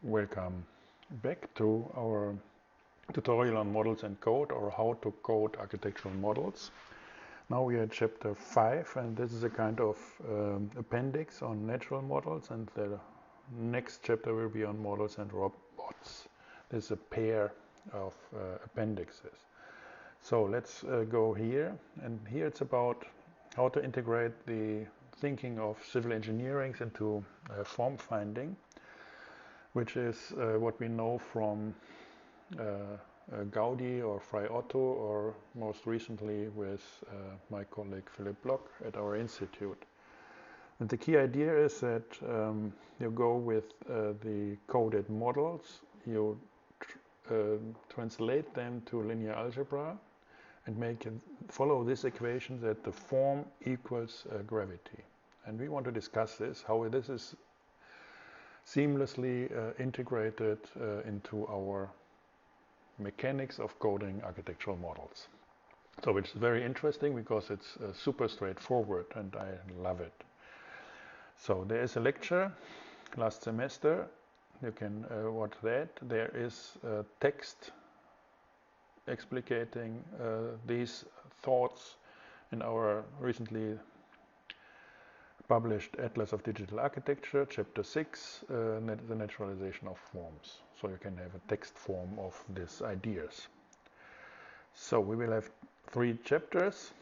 Welcome back to our tutorial on models and code, or how to code architectural models. Now we are at chapter 5, and this is a kind of appendix on natural models, and the next chapter will be on models and robots. This is a pair of appendixes. So let's go here, and here it's about how to integrate the thinking of civil engineering into form finding, which is what we know from Gaudi or Frei Otto, or most recently with my colleague Philip Block at our institute. And the key idea is that you go with the coded models, you translate them to linear algebra, and follow this equation that the form equals gravity. And we want to discuss this, how this is seamlessly integrated into our mechanics of coding architectural models. So it's very interesting because it's super straightforward, and I love it. So there is a lecture last semester. You can watch that. There is text explicating these thoughts in our recently published Atlas of Digital Architecture, Chapter 6, the naturalization of forms. So you can have a text form of these ideas. So we will have 3 chapters.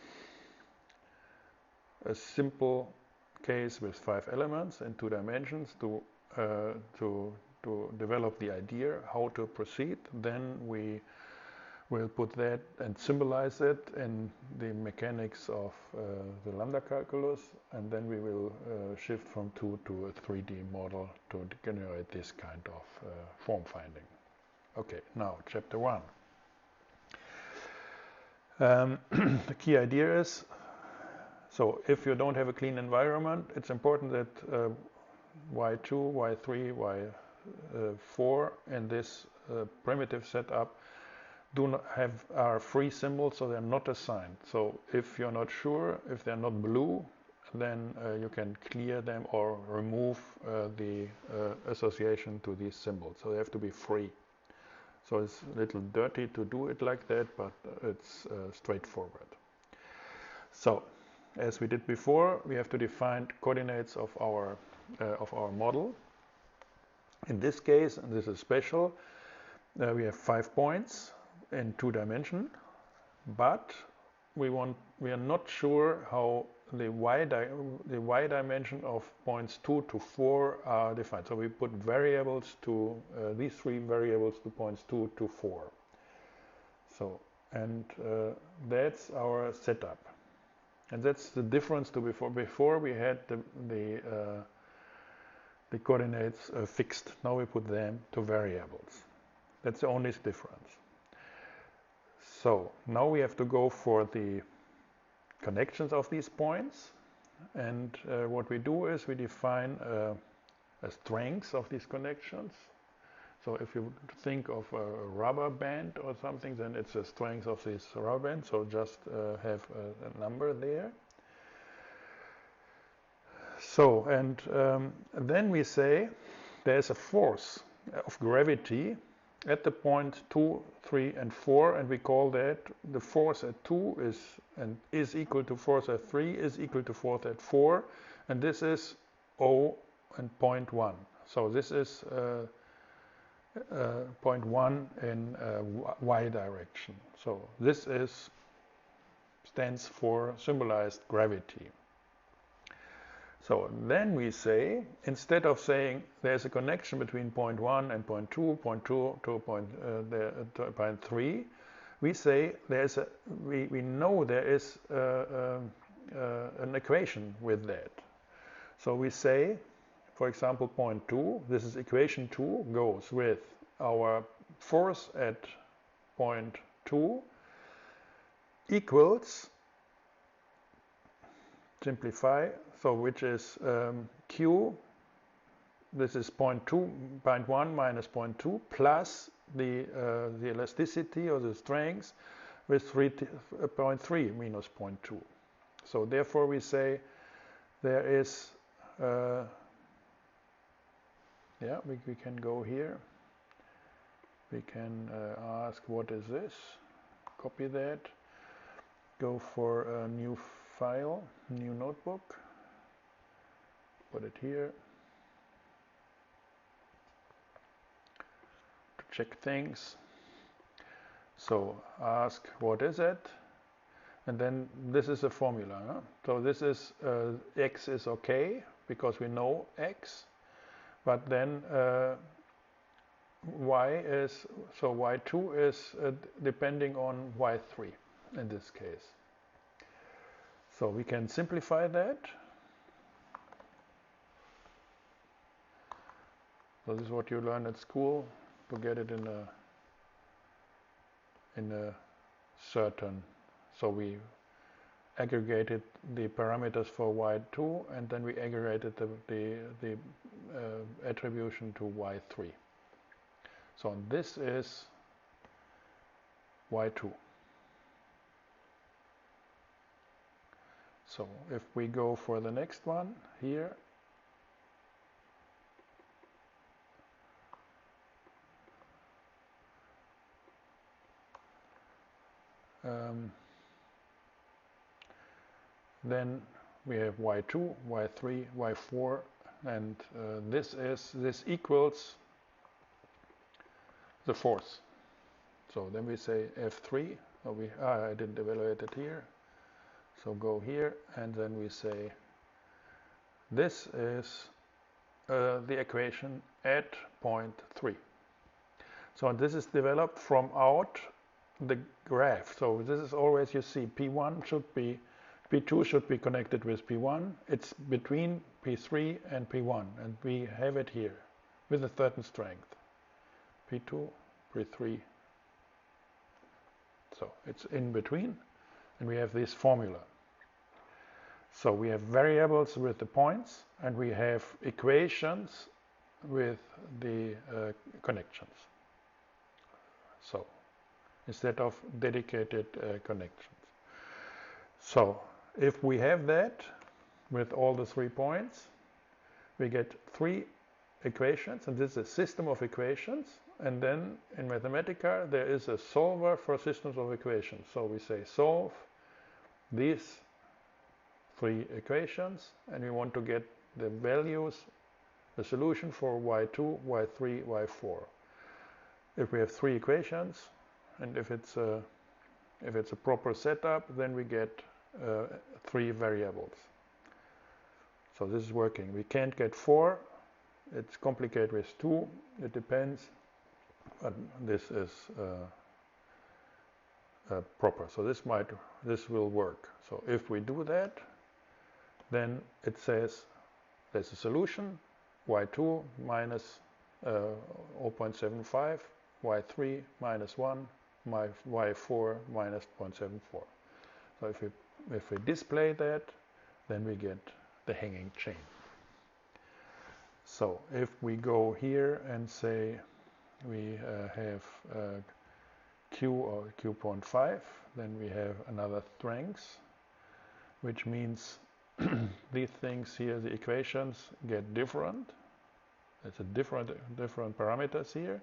A simple case with 5 elements in 2 dimensions to develop the idea how to proceed. Then we will put that and symbolize it in the mechanics of the lambda calculus, and then we will shift from 2 to a 3D model to generate this kind of form finding. Okay, now chapter 1. The key idea is, so if you don't have a clean environment, it's important that y2, y3, y4 in this primitive setup are free symbols, so they're not assigned. So if you're not sure, if they're not blue, then you can clear them or remove the association to these symbols. So they have to be free. So it's a little dirty to do it like that, but it's straightforward. So as we did before, we have to define coordinates of our model. In this case, and this is special, we have 5 points in 2 dimensions, but we are not sure how the y dimension of points 2 to 4 are defined. So we put variables to these 3 variables to points 2 to 4. So, and that's our setup, and that's the difference to before. Before we had the coordinates fixed. Now we put them to variables. That's the only difference. So now we have to go for the connections of these points, and what we do is we define a strength of these connections. So if you think of a rubber band or something, then it's the strength of this rubber band. So just have a number there. So, and then we say there's a force of gravity at the point 2, 3, and 4, and we call that the force at 2 is equal to force at 3 is equal to force at 4, and this is O and point 1. So this is point 1 in y direction. So this stands for symbolized gravity. So then we say, instead of saying there's a connection between point 1 and point 2, point 2 to point 3, we say we know there is an equation with that. So we say, for example, point 2, this is equation 2, goes with our force at point 2 equals, simplify, so which is Q, this is point 1 minus point 2 plus the elasticity or the strength with 0.3 minus 0.2. So therefore we say there is Yeah, we can go here. We can ask what is this, copy that, go for a new file, new notebook, put it here to check things. So ask what is it, and then this is a formula. Huh? So this is x is okay because we know x, but then y is, so y2 is depending on y3 in this case. So we can simplify that. So this is what you learn at school to get it in a certain. So we aggregated the parameters for y2 and then we aggregated the attribution to y3. So this is y2. So if we go for the next one here, then we have y2, y3, y4, and this equals the fourth. So then we say f3. I didn't evaluate it here. So go here, and then we say this is the equation at point 3. So this is developed from out the graph. So this is always, you see, P1 should be, P2 should be connected with P1. It's between P3 and P1, and we have it here with a certain strength. P2, P3. So it's in between, and we have this formula. So we have variables with the points, and we have equations with the connections. So instead of dedicated connections. So if we have that with all the 3 points, we get 3 equations, and this is a system of equations. And then in Mathematica there is a solver for systems of equations. So we say solve these 3 equations, and we want to get the values, the solution for y2, y3, y4. If we have 3 equations, and if it's a proper setup, then we get 3 variables. So this is working. We can't get 4. It's complicated with 2. It depends, but this is proper. So this will work. So if we do that, then it says there's a solution, y2 minus 0.75, y3 minus 1, y4 minus 0.74. So if we display that, then we get the hanging chain. So if we go here and say we have q or q.5, then we have another strength, which means these things here, the equations get different. It's a different parameters here,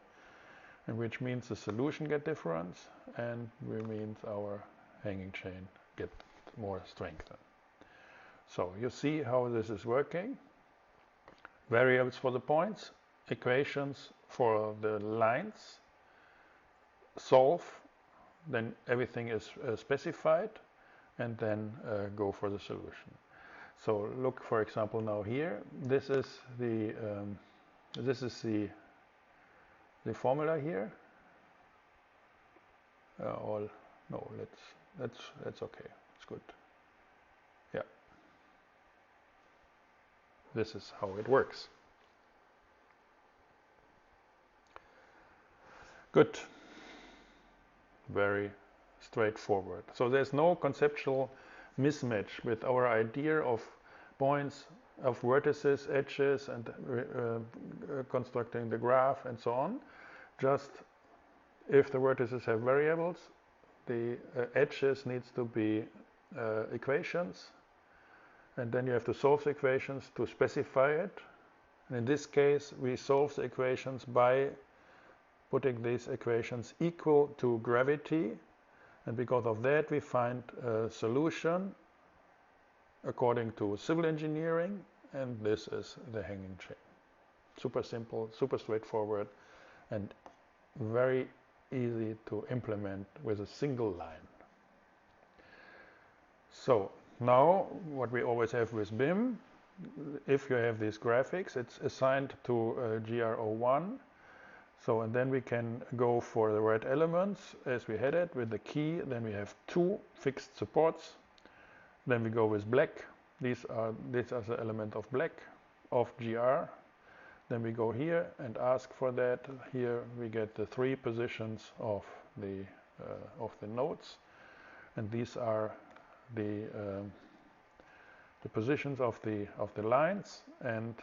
and which means the solution get different, and which means our hanging chain get more strengthened. So you see how this is working. Variables for the points, equations for the lines, solve, then everything is specified, and then go for the solution. So look, for example, now here. This is the formula here. No, that's okay. It's good. Yeah. This is how it works. Good. Very straightforward. So there's no conceptual mismatch with our idea of points, of vertices, edges, and constructing the graph and so on. Just if the vertices have variables, the edges needs to be equations, and then you have to solve the equations to specify it, And in this case, we solve the equations by putting these equations equal to gravity, and because of that we find a solution according to civil engineering, and this is the hanging chain. Super simple, super straightforward, and very easy to implement with a single line. So now what we always have with BIM, if you have these graphics, it's assigned to GR01. So, and then we can go for the red elements as we had it with the key. Then we have 2 fixed supports. Then we go with black. These are the element of black of GR. Then we go here and ask for that. Here we get the 3 positions of the nodes, and these are the positions of the lines and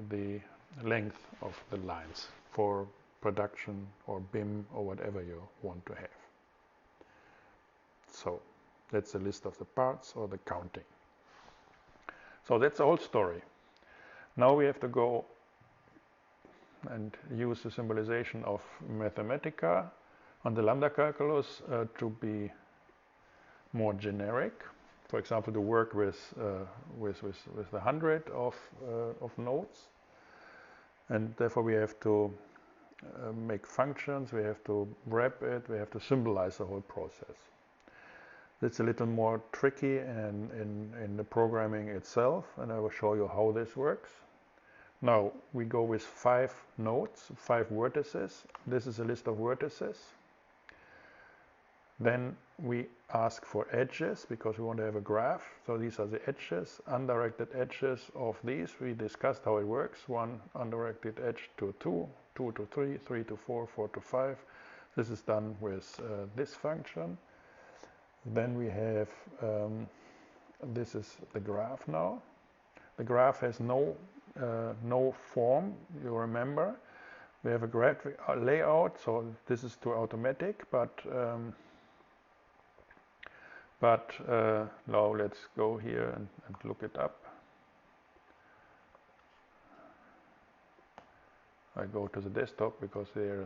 the length of the lines for production or BIM or whatever you want to have. So that's the list of the parts or the counting. So that's the whole story. Now we have to go and use the symbolization of Mathematica on the lambda calculus to be more generic. For example, to work with the 100 of nodes, and therefore we have to make functions, we have to wrap it, we have to symbolize the whole process. It's a little more tricky in the programming itself, and I will show you how this works. Now we go with 5 nodes, 5 vertices. This is a list of vertices. Then we ask for edges because we want to have a graph. So these are the edges, undirected edges of these. We discussed how it works. 1 undirected edge to 2, 2 to 3, 3 to 4, 4 to 5. This is done with this function. Then we have, this is the graph now. The graph has no form, you remember. We have a graphic layout, so this is too automatic, but now let's go here and look it up. I go to the desktop because there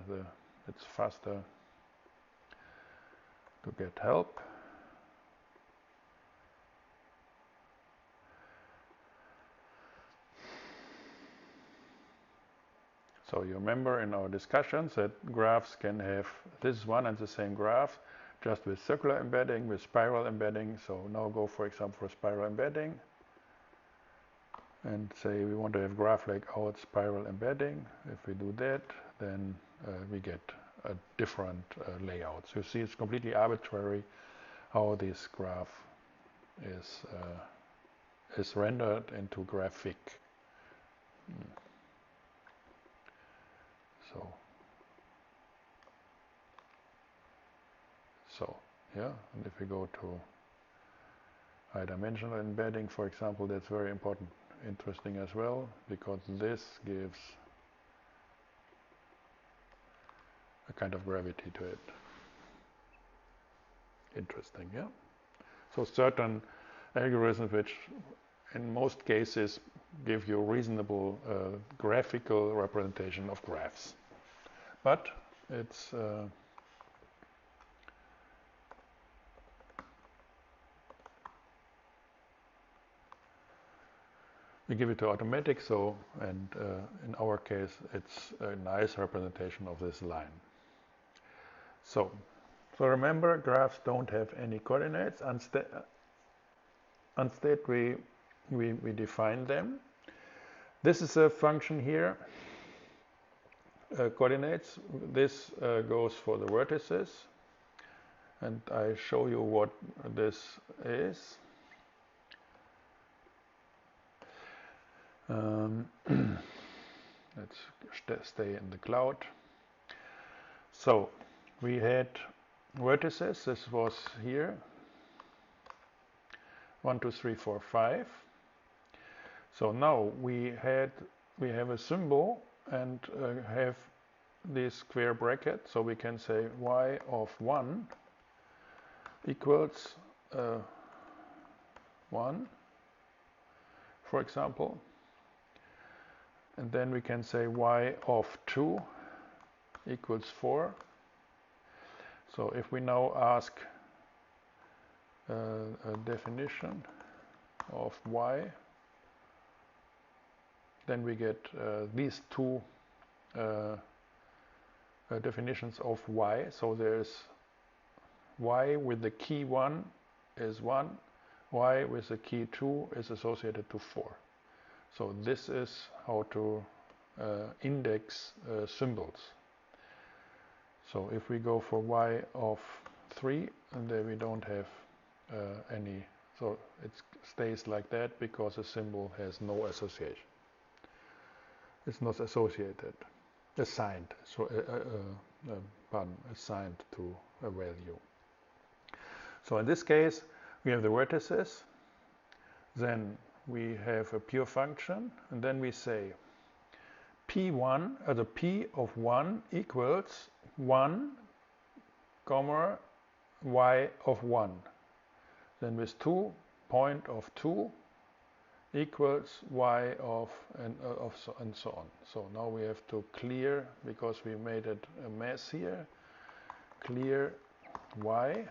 it's faster to get help. So you remember in our discussions that graphs can have this one and the same graph, just with circular embedding, with spiral embedding. So now go, for example, for spiral embedding and say we want to have graph layout spiral embedding. If we do that, then we get a different layout. So you see it's completely arbitrary how this graph is rendered into graphic. So yeah, and if we go to high dimensional embedding, for example, that's very important, interesting as well, because this gives a kind of gravity to it. Interesting, yeah? So certain algorithms which in most cases give you reasonable graphical representation of graphs. But it's we give it to automatic, so, and in our case it's a nice representation of this line. So remember, graphs don't have any coordinates. Instead we define them. This is a function here, coordinates. This goes for the vertices, and I show you what this is. Let's stay in the cloud. So we had vertices. This was here 1, 2, 3, 4, 5. So now we have a symbol and have this square bracket. So we can say y of 1 equals 1, for example. And then we can say y of 2 equals 4. So if we now ask a definition of y, then we get these two definitions of y. So there's y with the key 1 is 1, y with the key 2 is associated to 4. So this is how to index symbols. So if we go for y of 3, and there we don't have any, so it stays like that because the symbol has no association. It's not associated, assigned, so assigned to a value. So in this case, we have the vertices, then we have a pure function, and then we say P1, the P of 1 equals 1, comma, y of 1. Then with 2, point of 2 equals y of and so on. So now we have to clear, because we made it a mess here, clear y.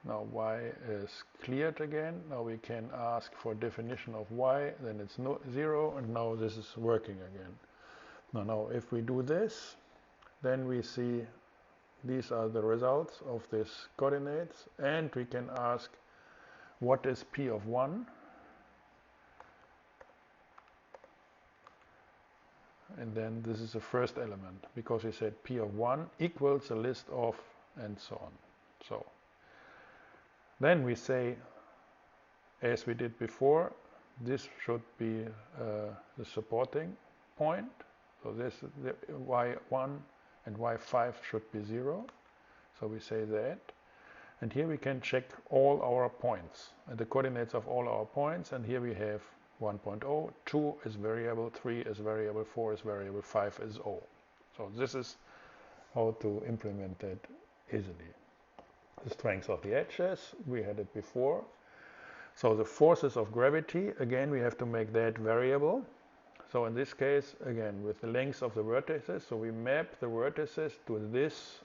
Now y is cleared again. Now we can ask for definition of y, then it's 0, and now this is working again. Now if we do this, then we see these are the results of these coordinates, and we can ask what is P of 1, and then this is the first element, because we said P of 1 equals a list of, and so on. So then we say, as we did before, this should be the supporting point. So this the y1 and y5 should be 0. So we say that. And here we can check all our points and the coordinates of all our points. And here we have 1.0, 2 is variable, 3 is variable, 4 is variable, 5 is 0. So this is how to implement that easily. The strength of the edges, we had it before. So the forces of gravity, again, we have to make that variable. So in this case, again, with the length of the vertices, so we map the vertices to this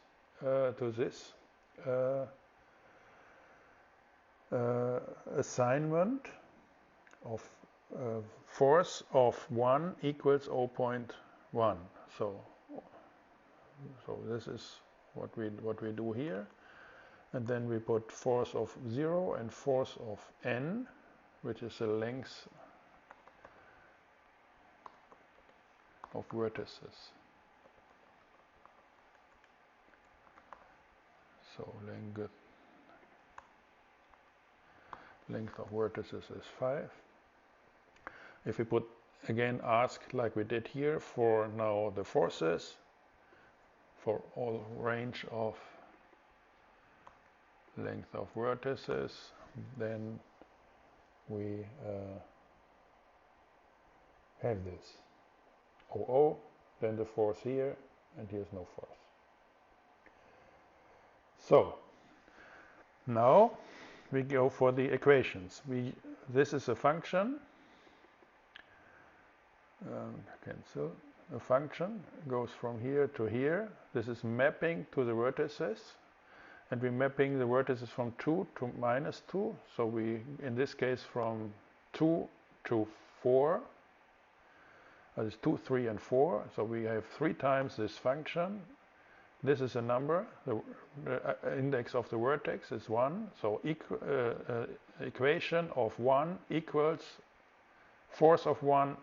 assignment of force of 1 equals 0.1. So this is what we do here. And then we put force of 0 and force of n, which is the length of vertices. So length of vertices is 5. If we put, again, ask like we did here for now the forces for all range of length of vertices, then we have this 0, then the force here, and here's no force. So now we go for the equations. This is a function, cancel. A function goes from here to here. This is mapping to the vertices. And we're mapping the vertices from 2 to minus 2. So we, in this case, from 2 to 4. That is 2, 3, and 4. So we have 3 times this function. This is a number. The index of the vertex is 1. So equation of 1 equals force of 1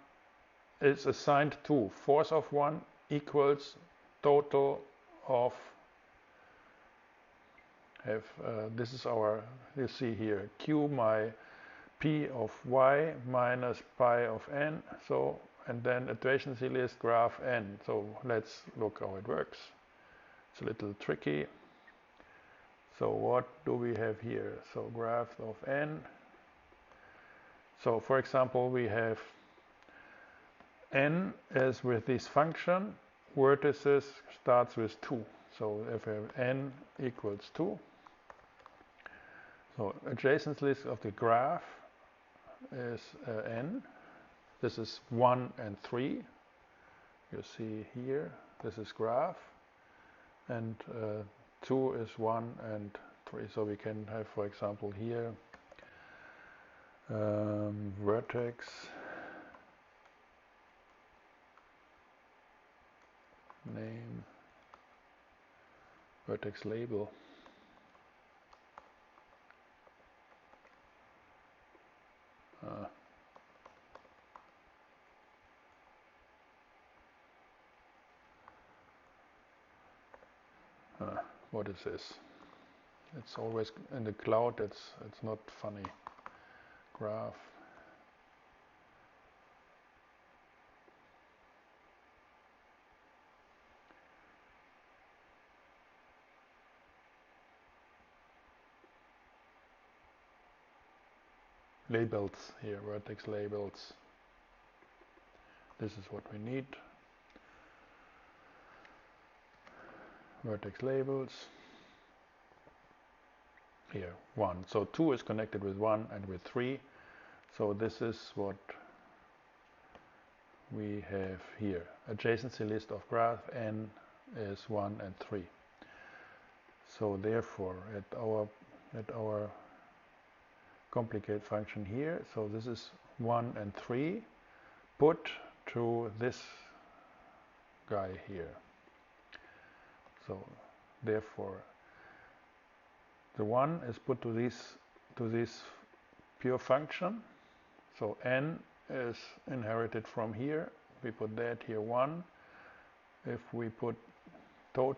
is assigned to force of 1 equals total of this is our, you see here, q my p of y minus pi of n. So, and then adjacency list graph n. So let's look how it works. It's a little tricky. So what do we have here? So graph of n. So for example, we have n as with this function, vertices starts with 2. So if we have n equals 2, so adjacency list of the graph is n. This is 1 and 3. You see here, this is graph, and 2 is 1 and 3. So we can have, for example, here vertex name, vertex label. What is this? It's always in the cloud. It's not funny. Graph. Labels here, vertex labels. This is what we need. Vertex labels. Here, 1. So 2 is connected with 1 and with 3. So this is what we have here. Adjacency list of graph n is 1 and 3. So therefore, at our complicate function here, so this is 1 and 3 put to this guy here. So therefore, the 1 is put to this pure function. So n is inherited from here. We put that here 1. If we put total,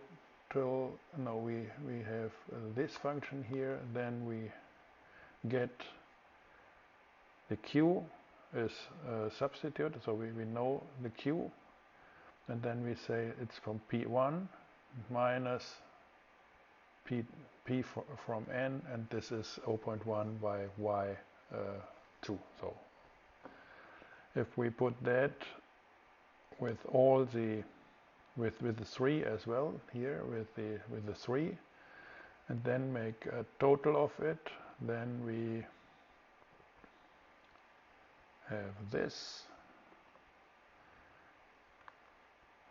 no, we have this function here, then we get the q is substituted, so we know the q, and then we say it's from p1 minus p from n, and this is 0.1 by y2. So if we put that with all the with the 3 as well here, with the 3, and then make a total of it, then we have this,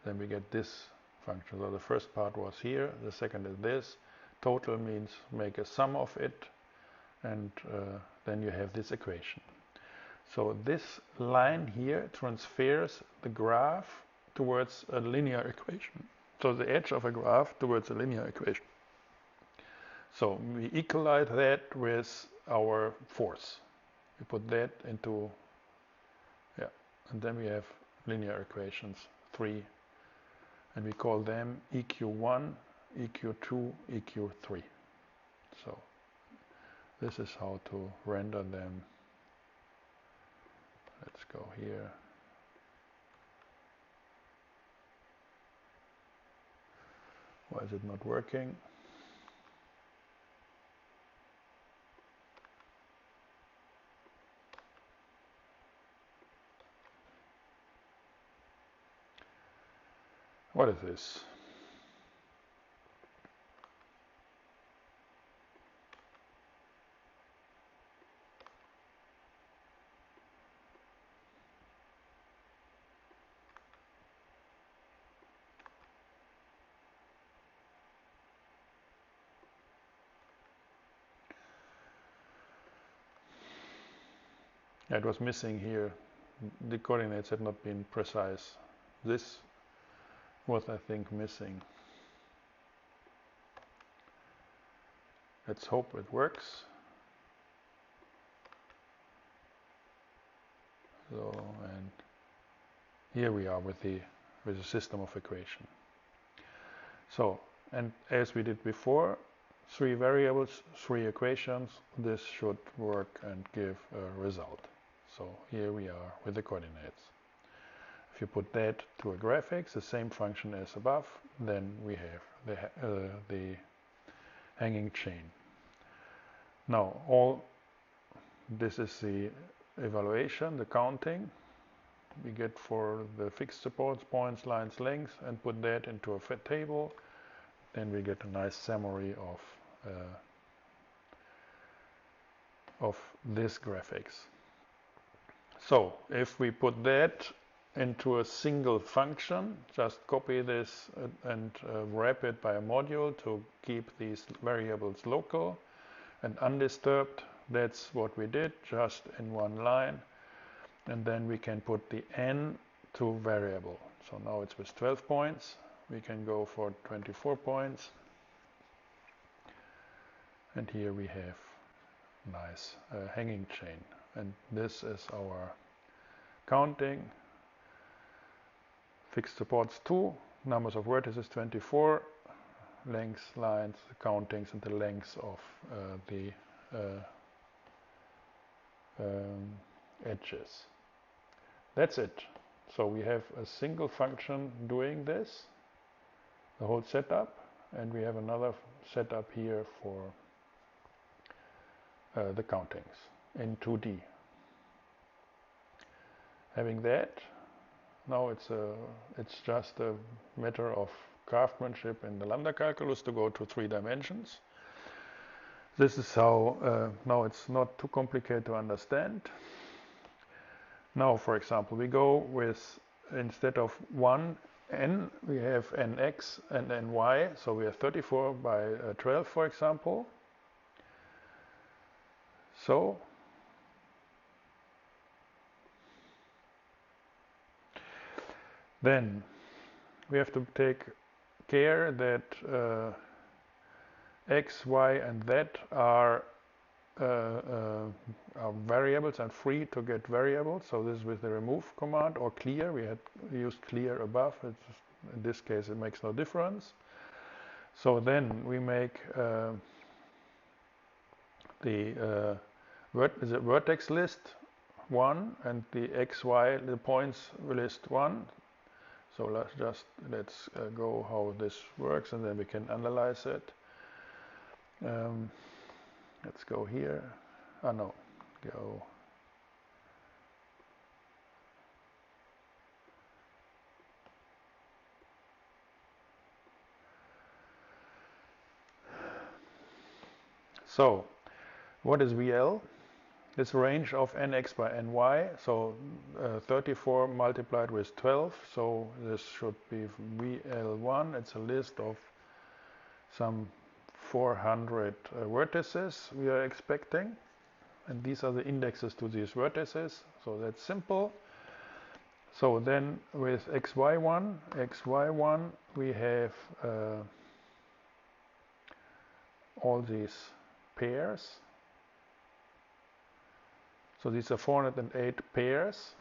then we get this function. So the first part was here, the second is this. Total means make a sum of it, and then you have this equation. So this line here transfers the graph towards a linear equation. So the edge of a graph towards a linear equation. So we equalize that with our force. We put that into, and then we have linear equations, 3, and we call them EQ1, EQ2, EQ3. So this is how to render them. Let's go here. Why is it not working? What is this? It was missing here. The coordinates had not been precise. This was, I think, missing. Let's hope it works. So, and here we are with the system of equation. So, and as we did before, 3 variables, 3 equations. This should work and give a result. So here we are with the coordinates. If you put that to a graphics, the same function as above, then we have the hanging chain. Now, this is the evaluation, the counting we get for the fixed supports, points, lines, lengths, and put that into a fit table. Then we get a nice summary of this graphics. So if we put that into a single function, just copy this and wrap it by a module to keep these variables local and undisturbed. That's what we did, just in one line. And then we can put the n to variable. So now it's with 12 points. We can go for 24 points. And here we have nice hanging chain. And this is our counting. Fixed supports 2, numbers of vertices 24, lengths, lines, countings, and the lengths of the edges. That's it. So we have a single function doing this, the whole setup, and we have another setup here for the countings in 2D. Having that, now it's just a matter of craftsmanship in the lambda calculus to go to 3 dimensions. This is how, now it's not too complicated to understand. Now, for example, we go with, instead of 1n, we have nx and ny, so we have 34 by 12, for example. So, then we have to take care that x, y, and z are variables and free to get variables. So this is with the remove command, or clear. We had used clear above. In this case, it makes no difference. So then we make the vertex list 1 and the x, y, the points list 1. So let's go how this works, and then we can analyze it. Let's go here. Oh no, go. So, what is VL? It's range of nx by ny, so 34 multiplied with 12, so this should be VL1. It's a list of some 400 vertices we are expecting, and these are the indexes to these vertices, so that's simple. So then with xy1 we have all these pairs. So these are 408 pairs.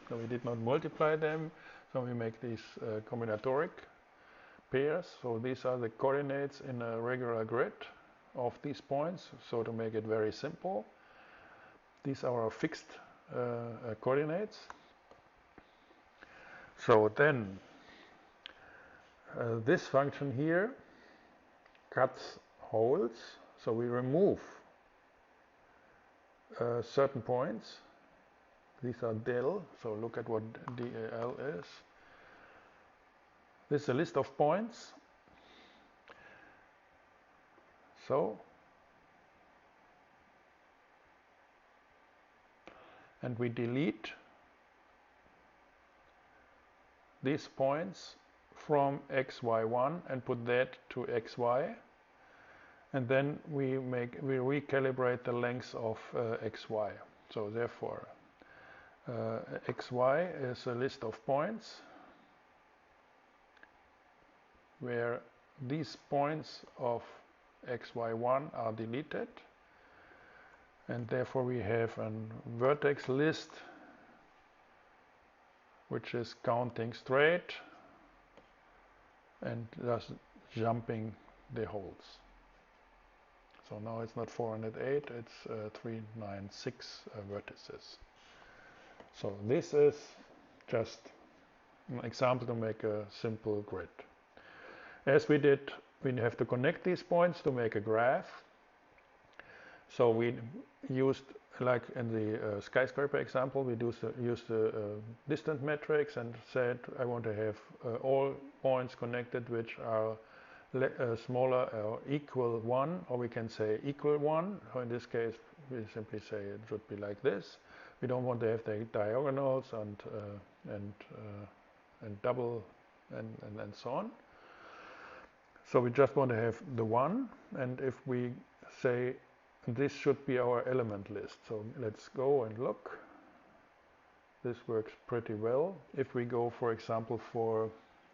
So we did not multiply them, so we make these combinatoric pairs. So these are the coordinates in a regular grid of these points. So to make it very simple, these are our fixed coordinates. So then this function here cuts holes. So we remove certain points. These are del, so look at what del is. This is a list of points. So, and we delete these points from xy1 and put that to xy. And then we recalibrate the length of xy. So therefore, xy is a list of points where these points of xy1 are deleted, and therefore we have a vertex list which is counting straight and just jumping the holes. So now it's not 408, it's 396 vertices. So this is just an example to make a simple grid. As we did, we have to connect these points to make a graph. So we used, like in the skyscraper example, we used the distance matrix and said I want to have all points connected which are smaller or equal 1, or we can say equal 1. So in this case we simply say it should be like this. We don't want to have the diagonals and double and so on. So we just want to have the one, and if we say this should be our element list, so let's go and look. This works pretty well. If we go, for example,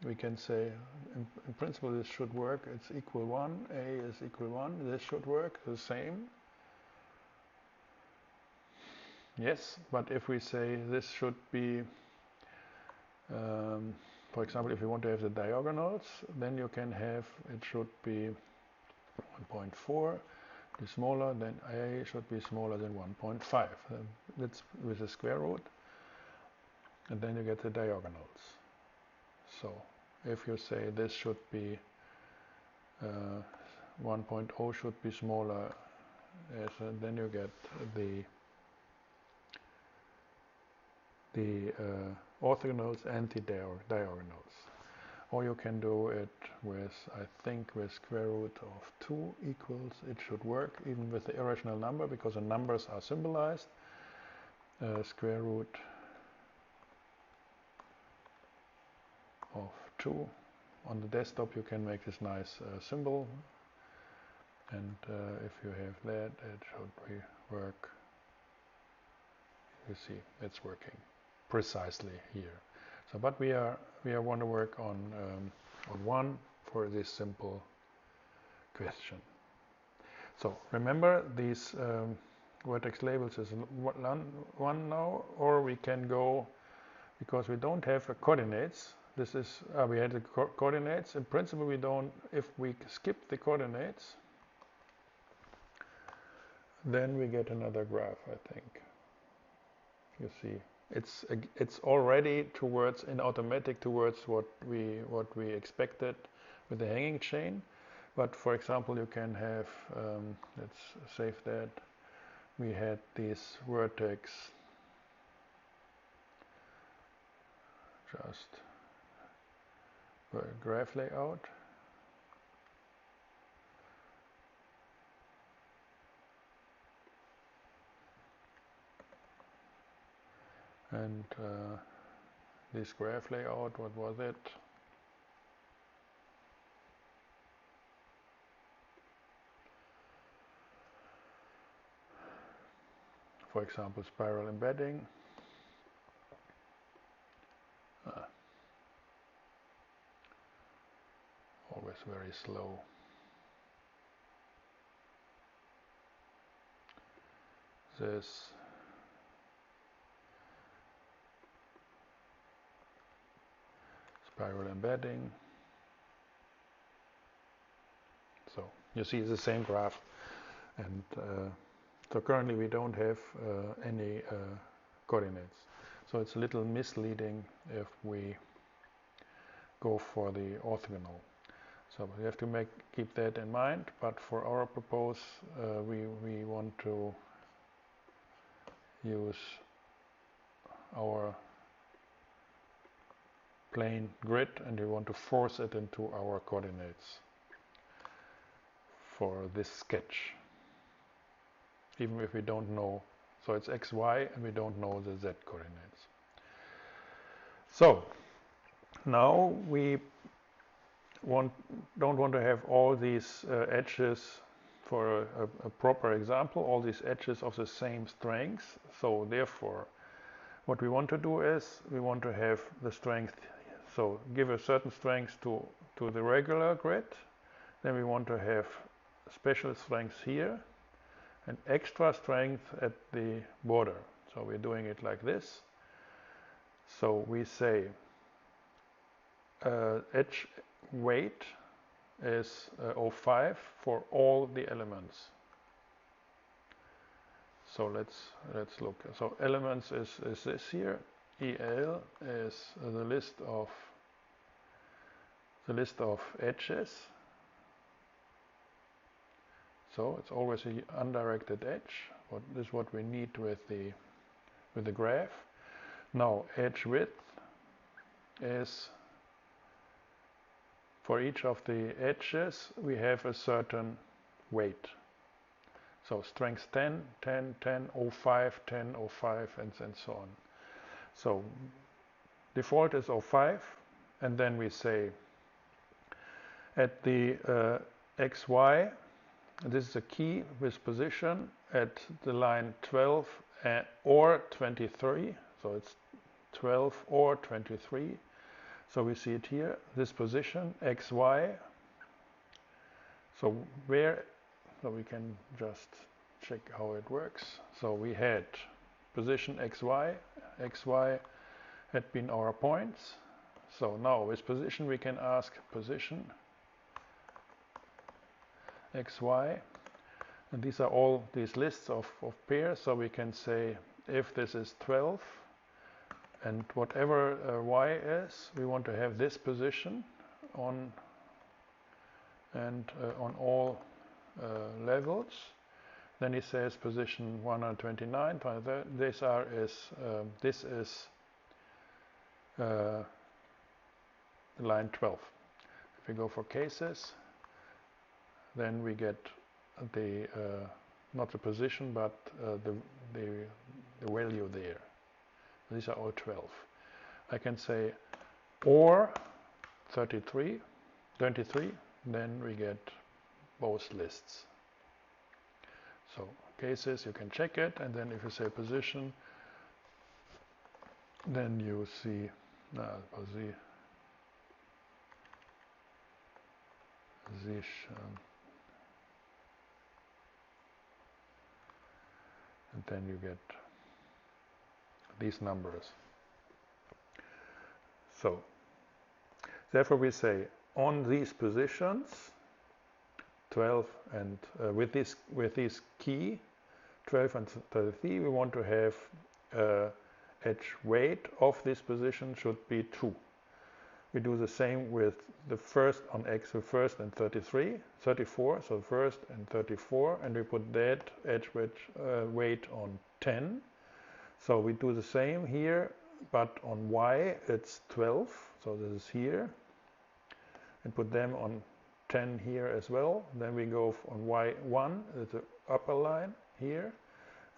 we can say in principle this should work, it's equal 1, A is equal 1, this should work the same. Yes, but if we say this should be, for example, if you want to have the diagonals, then you can have, it should be 1.4, be smaller, then A should be smaller than 1.5. That's with the square root, and then you get the diagonals. So if you say this should be 1.0 should be smaller, then you get the orthogonals and the diagonals. Or you can do it with, I think, with square root of 2 equals, it should work even with the irrational number because the numbers are symbolized. Square root of 2. On the desktop you can make this nice symbol, and if you have that, it should work. You see, it's working precisely here. So, but we want to work on 1 for this simple question. So remember, these vertex labels is 1 now, or we can go, because we don't have coordinates. This is we had the coordinates. In principle, we don't. If we skip the coordinates, then we get another graph, I think. You see, it's already towards, in automatic, towards what we expected with the hanging chain. But for example, you can have, let's save that. We had this vertex just graph layout. And this graph layout, what was it? For example, spiral embedding. Always very slow. This spiral embedding. So you see the same graph, and so currently we don't have any coordinates. So it's a little misleading if we go for the orthogonal. So we have to keep that in mind. But for our purpose, we want to use our plane grid, and we want to force it into our coordinates for this sketch, even if we don't know. So it's x, y, and we don't know the z coordinates. So now we don't want to have all these edges, for a proper example, all these edges of the same strength. So therefore, what we want to do is we want to have the strength, so give a certain strength to the regular grid. Then we want to have special strengths here and extra strength at the border. So we're doing it like this. So we say edge weight is 0.5 for all the elements. So let's look. So elements is this here. EL is the list of edges. So it's always an undirected edge. This is what we need with the graph. Now edge width is, for each of the edges we have a certain weight. So strength 10, 10, 10, 05, 10, 05, and so on. So default is 05, and then we say at the XY, this is a key with position at the line 12 or 23, so it's 12 or 23. So we see it here, this position, XY. So we can just check how it works. So we had position XY. XY had been our points. So now with position we can ask position XY. And these are all these lists of pairs. So we can say if this is 12 and whatever Y is, we want to have this position on on all levels. Then he says position 129. This is line 12. If we go for cases, then we get the not the position but the value there. These are all 12. I can say or 23, then we get both lists. So cases, you can check it, and then if you say position, then you see position, and then you get these numbers. So therefore we say on these positions 12 and with this key 12 and 33, we want to have edge weight of this position should be 2. We do the same with the first on X, the first and 34, so first and 34, and we put that edge weight on 10. So we do the same here, but on Y it's 12, so this is here, and put them on 10 here as well. Then we go on Y1, the upper line here,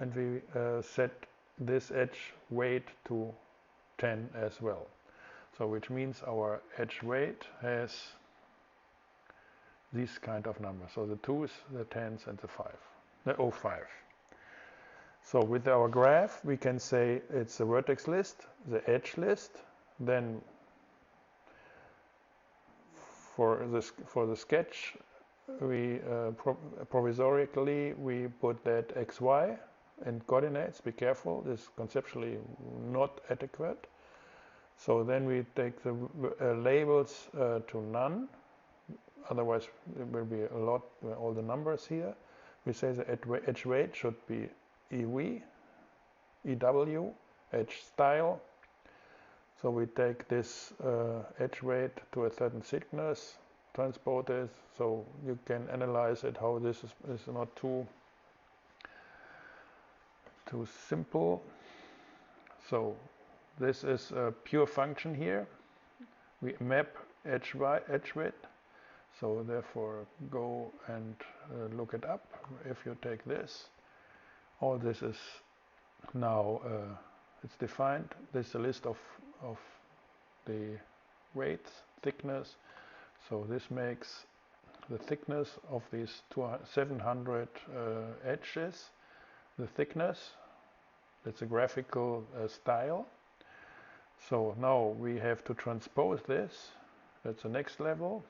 and we set this edge weight to 10 as well. So which means our edge weight has these kind of numbers. So the 2s, the 10s, and the 05. So with our graph, we can say it's a vertex list, the edge list. Then for the sketch, we provisorically we put that XY and coordinates. Be careful, this is conceptually not adequate. So then we take the labels to none, otherwise it will be a lot, all the numbers here. We say the edge weight should be EW, EW, edge style. So we take this edge weight to a certain thickness, transport it, so you can analyze it how this is not too simple. So this is a pure function here. We map edge weight. So therefore go and look it up. If you take this, all this is now it's defined. This is a list of the weights, thickness. So this makes the thickness of these 700 edges, the thickness. That's a graphical style. So now we have to transpose this. That's the next level.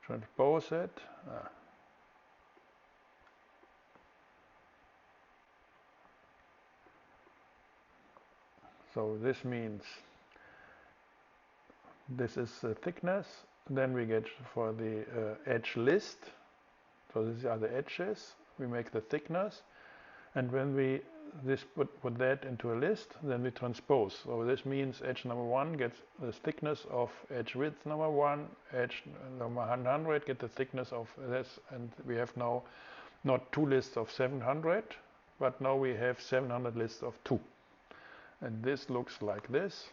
Transpose it. So this means this is the thickness. Then we get for the edge list. So these are the edges. We make the thickness. And when we put that into a list, then we transpose. So this means edge number 1 gets the thickness of edge width number 1, edge number 100 get the thickness of this, and we have now not 2 lists of 700, but now we have 700 lists of 2. And this looks like this.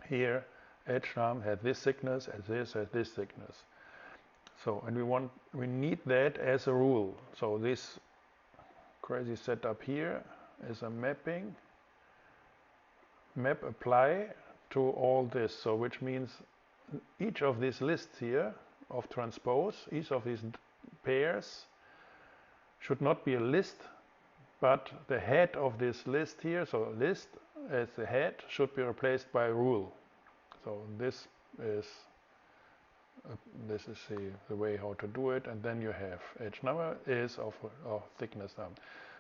Here edge arm has this thickness, and this has this thickness. So, and we need that as a rule. So this crazy setup here is a map apply to all this. So which means each of these lists here of transpose, each of these pairs should not be a list, but the head of this list here, so list as the head, should be replaced by a rule. So this is the way how to do it, and then you have edge number is of thickness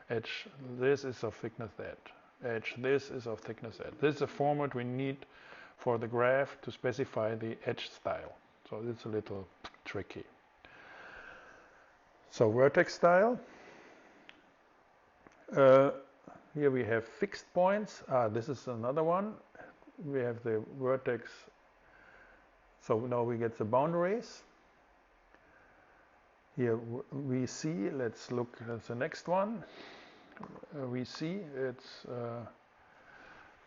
edge this is of thickness that, edge this is of thickness that. This is a format we need for the graph to specify the edge style. So it's a little tricky. So vertex style. Here we have fixed points. This is another one. We have the vertex. So now we get the boundaries. Here we see, let's look at the next one. We see it's,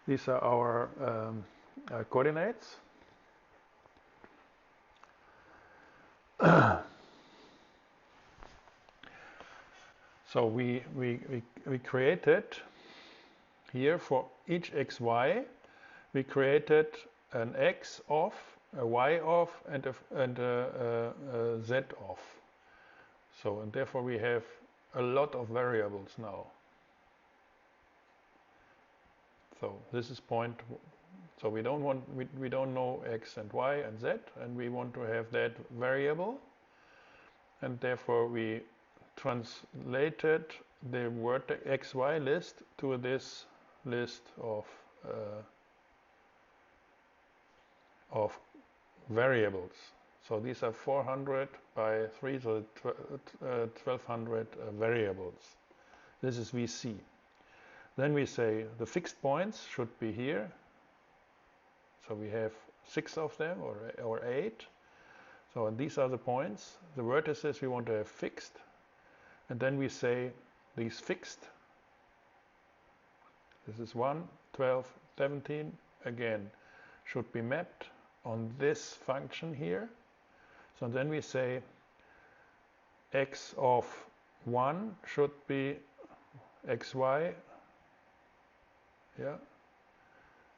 these are our coordinates. So we created here for each xy, we created an x of, a y of, and a z of. So, and therefore we have a lot of variables now. So this is point. So we don't want, we don't know x and y and z, and we want to have that variable, and therefore we translated the vertex xy list to this list of variables. So these are 400 by 3, so 1200 variables. This is VC. Then we say the fixed points should be here. So we have 6 of them or 8. So and these are the points. The vertices we want to have fixed. And then we say these fixed. This is 1, 12, 17. Again, should be mapped on this function here. So then we say x of 1 should be xy, yeah,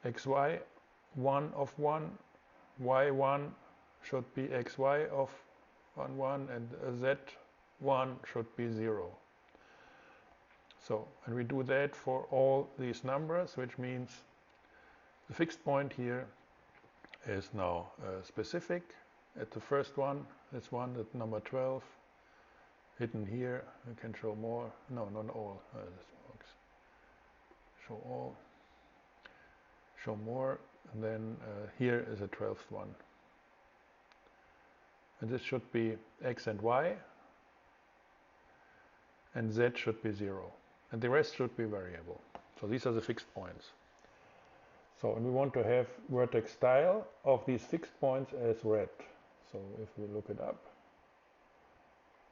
xy 1 of 1, y1 should be xy of 1, 1, and z1 should be 0. So, and we do that for all these numbers, which means the fixed point here is now specific. At the first one, this one at number 12, hidden here. We can show more. No, not all. This works. Show all. Show more. And then here is a 12th one. And this should be x and y. And z should be 0. And the rest should be variable. So these are the fixed points. So, and we want to have vertex style of these fixed points as red. So if we look it up,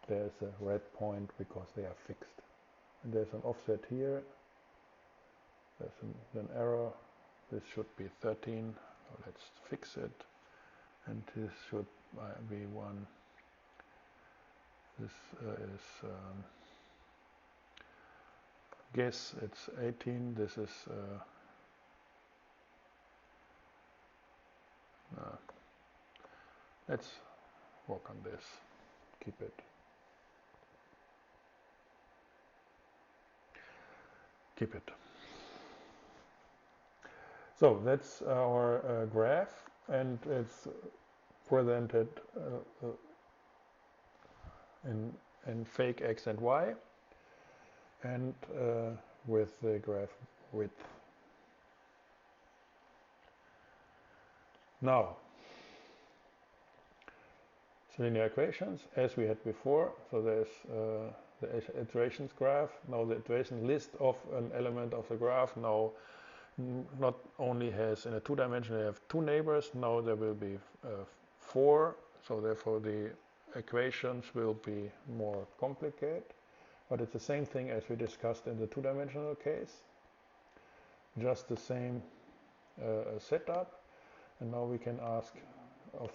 there's a red point because they are fixed. And there's an offset here. There's an error. This should be 13. So let's fix it. And this should be 1. This is guess it's 18. This is let's work on this. Keep it. Keep it. So that's our graph, and it's presented in fake x and y, and with the graph width. Now, linear equations as we had before. So there's the iterations graph. Now the iteration list of an element of the graph now not only has in a 2-dimensional you have 2 neighbors. Now there will be 4. So therefore the equations will be more complicated. But it's the same thing as we discussed in the 2-dimensional case. Just the same setup. And now we can ask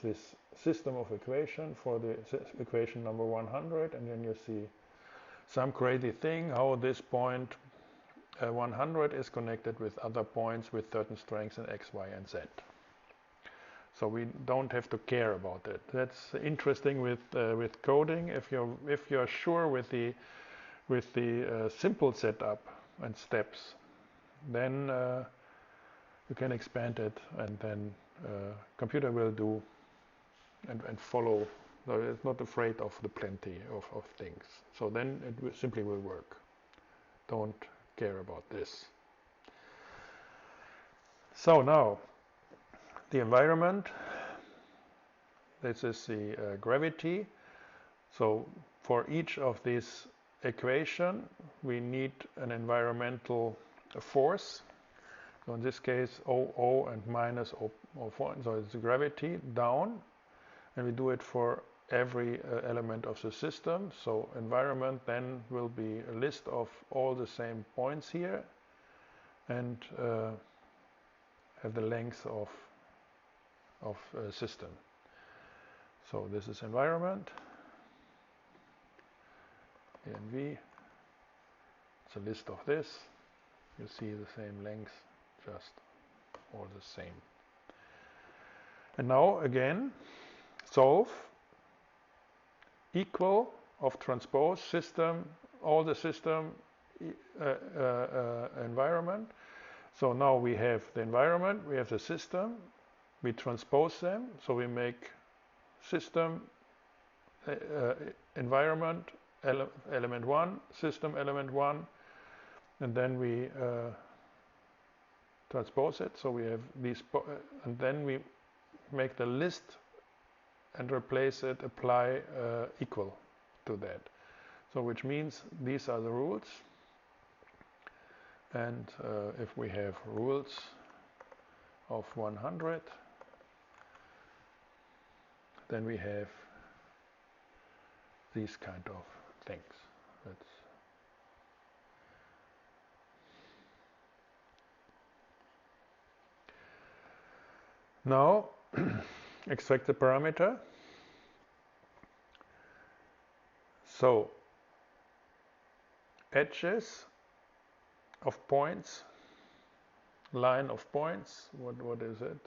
this system of equation for the equation number 100, and then you see some crazy thing how this point 100 is connected with other points with certain strengths in x, y, and z. So we don't have to care about it. That's interesting with coding. If you're sure with the simple setup and steps, then you can expand it, and then computer will do and follow. So it's not afraid of the plenty of things. So then it simply will work. Don't care about this. So now the environment. This is the gravity. So for each of these equation, we need an environmental force. So in this case, O and minus O4. So it's gravity down, and we do it for every element of the system. So environment then will be a list of all the same points here, and have the length of system. So this is environment, ENV. It's a list of this. You see the same length, just all the same. And now again, solve equal of transpose system, all the system environment. So now we have the environment, we have the system, we transpose them, so we make system environment element 1, system element 1, and then we transpose it, so we have these, and then we make the list and replace it, apply equal to that. So which means these are the rules, and if we have rules of 100, then we have these kind of things. Now extract the parameter. So edges of points, line of points, what is it?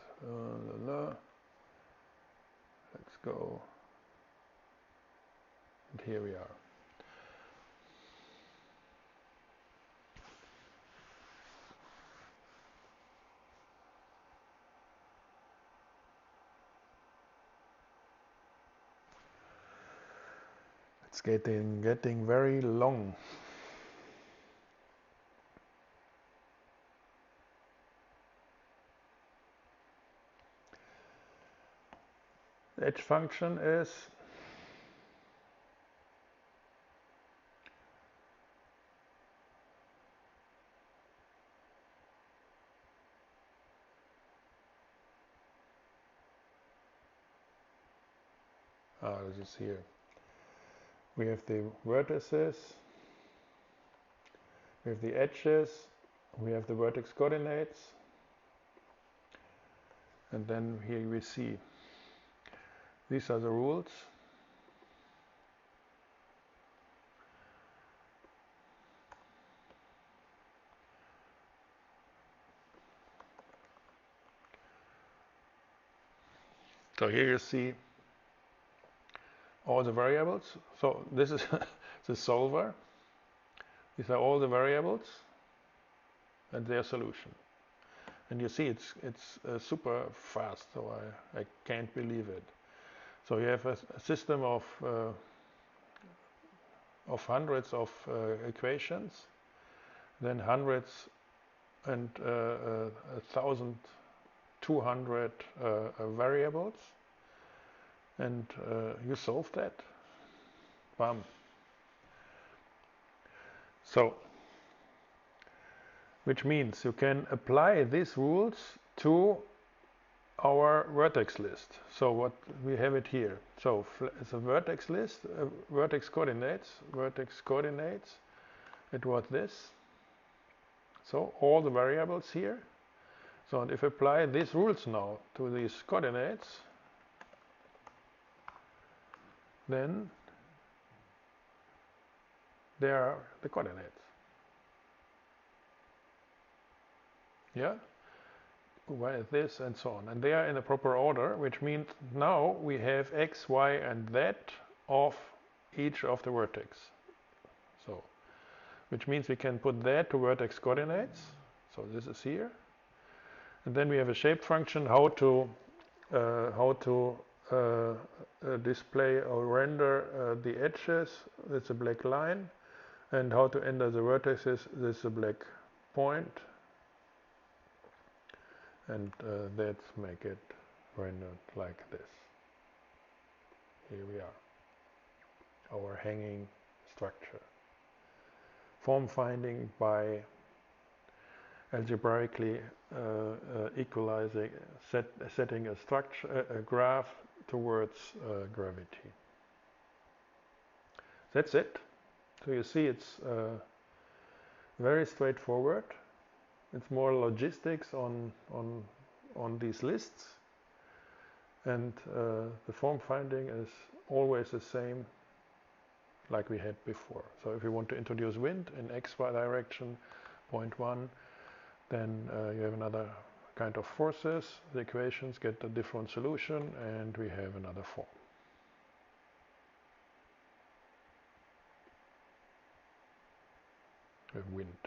Let's go, and here we are. It's getting very long. The edge function is this is here. We have the vertices, we have the edges, we have the vertex coordinates, and then here we see these are the rules. So here you see all the variables. So this is the solver. These are all the variables and their solution. And you see it's super fast, so I can't believe it. So you have a system of hundreds of equations, then hundreds and 1,200 variables, and you solve that. Bam. So, which means you can apply these rules to our vertex list. So what we have it here. So it's a vertex list, vertex coordinates. It was this. So all the variables here. So if I apply these rules now to these coordinates, then there are the coordinates. Yeah? Why this and so on. And they are in the proper order, which means now we have x, y, and z of each of the vertex. So, which means we can put that to vertex coordinates. So this is here. And then we have a shape function how to display or render the edges. That's a black line. And how to enter the vertices. This is a black point. And let's make it rendered like this. Here we are. Our hanging structure. Form finding by algebraically equalizing, setting a structure, a graph towards gravity. That's it. So you see, it's very straightforward. It's more logistics on these lists, and the form finding is always the same like we had before. So if you want to introduce wind in xy direction, point 1, then you have another kind of forces. The equations get a different solution, and we have another form. We have wind.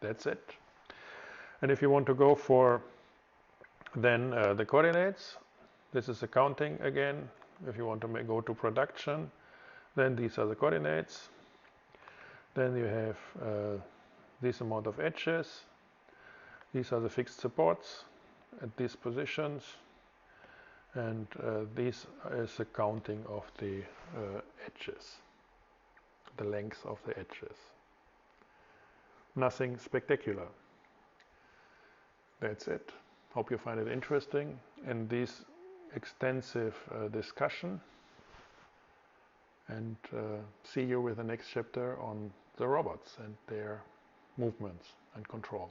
That's it. And if you want to go for then the coordinates, this is accounting again. If you want to go to production, then these are the coordinates. Then you have this amount of edges. These are the fixed supports at these positions. And this is the counting of the edges, the length of the edges. Nothing spectacular. That's it. Hope you find it interesting in this extensive discussion. And see you with the next chapter on the robots and their movements and control.